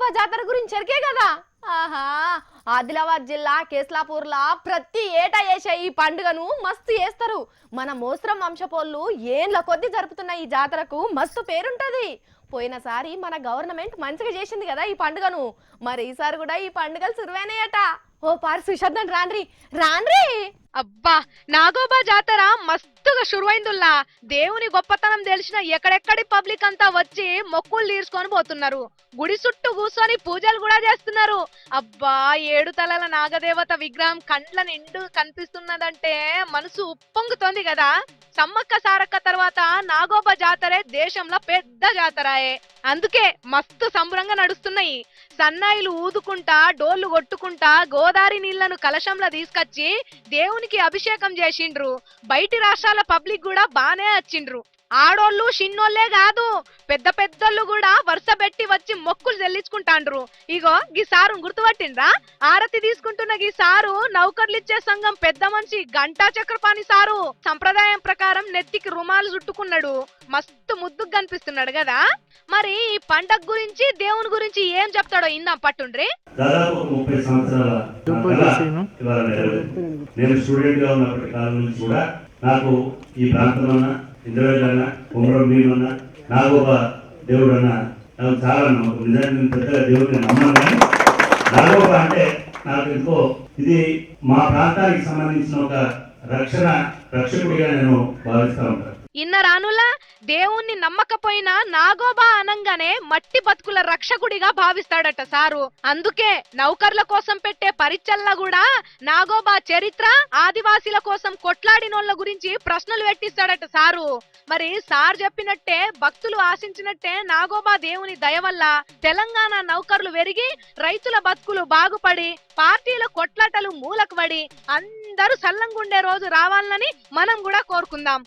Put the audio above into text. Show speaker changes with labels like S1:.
S1: నాగోబా జాతర గురించి ఎరికే కదా. ఆహా, ఆదిలాబాద్ జిల్లా కేస్లాపూర్లా ప్రతి ఏటా చేసే ఈ పండుగను మస్తు చేస్తారు. మన మోస్రం వంశపోళ్ళు ఏండ్ల కొద్ది జరుపుతున్న ఈ జాతరకు మస్తు పేరుంటది. పోయినసారి మన గవర్నమెంట్ మంచిగా చేసింది కదా ఈ పండుగను. మరి ఈసారి కూడా ఈ పండుగలు సురువైనాయట. ఓ పారి సుషాద్దని రాన్రి రాన్రి.
S2: అబ్బా, నాగోబా జాతర మస్తుగా షురువైందుల్లా. దేవుని గొప్పతనం తెలిసిన ఎక్కడెక్కడి పబ్లిక్ అంతా వచ్చి మొక్కులు తీర్చుకొని పోతున్నారు. గుడి చుట్టూ కూర్చొని పూజలు కూడా చేస్తున్నారు. అబ్బా, 7 తలల నాగదేవత విగ్రహం కండ్ల నిండు కనిపిస్తున్నదంటే మనసు ఉప్పొంగుతోంది కదా. సమ్మక్క సారక్క తర్వాత నాగోబా జాతరే దేశంలో పెద్ద జాతరాయే. అందుకే మస్తు సంబరంగా నడుస్తున్నాయి. సన్నాయిలు ఊదుకుంటా డోళ్లు కొట్టుకుంటా గోదావరి నీళ్లను కలశంలో తీసుకొచ్చి దేవునికి అభిషేకం చేసిండ్రు. బయటి రాష్ట్రాల పబ్లిక్ కూడా బానే వచ్చిండ్రు. ఆడోళ్ళు చిన్నోళ్లే కాదు, పెద్ద పెద్దోళ్ళు కూడా వరుస పెట్టి వచ్చి మొక్కులు చెల్లించుకుంటాండ్రు. ఇగో గీ సారు గుర్తుపట్టిండ్రా? ఆరతి తీసుకుంటున్న గీ సారు నౌకర్లిచ్చే సంఘం పెద్ద మనిషి గంటా చక్రపాణి సారు. సంప్రదాయం ప్రకారం నెత్తికి రుమాలు చుట్టుకున్నాడు. మస్తు ముద్దుగా కనిపిస్తున్నాడు కదా. మరి ఈ పండగ గురించి దేవుని గురించి ఏం చెప్తాడో ఇందాం పట్టుండ్రి.
S3: దాదాపు 30 సంవత్సరాల నేను స్టూడెంట్ గా ఉన్నప్పటి కాలం నుంచి కూడా నాకు ఈ ప్రాంతంలో ఇంద్రవేలన్న కుమరం భీమన్న నాగోబా దేవుడు అన్న నాకు చాలా నమ్మకం. నిజానికి నేను పెద్దగా దేవుడిని నమ్మను, కానీ నాగోబా అంటే నాకు ఎంతో ఇది మా ప్రాంతానికి సంబంధించిన ఒక రక్షకుడిగా నేను భావిస్తూ ఉంటాను.
S2: ఇన్న రానులా దేవుణ్ణి నమ్మకపోయినా నాగోబా అనంగానే మట్టి బతుకుల రక్షకుడిగా భావిస్తాడట సారు. అందుకే నౌకర్ల కోసం పెట్టే పరీక్షల్లో కూడా నాగోబా చరిత్ర, ఆదివాసీల కోసం కొట్లాడినోళ్ల గురించి ప్రశ్నలు పెట్టిస్తాడట సారు. మరి సార్ చెప్పినట్టే భక్తులు ఆశించినట్టే నాగోబా దేవుని దయ వల్ల తెలంగాణ నౌకర్లు పెరిగి రైతుల బతుకులు బాగుపడి పార్టీల కొట్లాటలు మూలకు పడి అందరూ సల్లంగుండే రోజు రావాలని మనం కూడా కోరుకుందాం.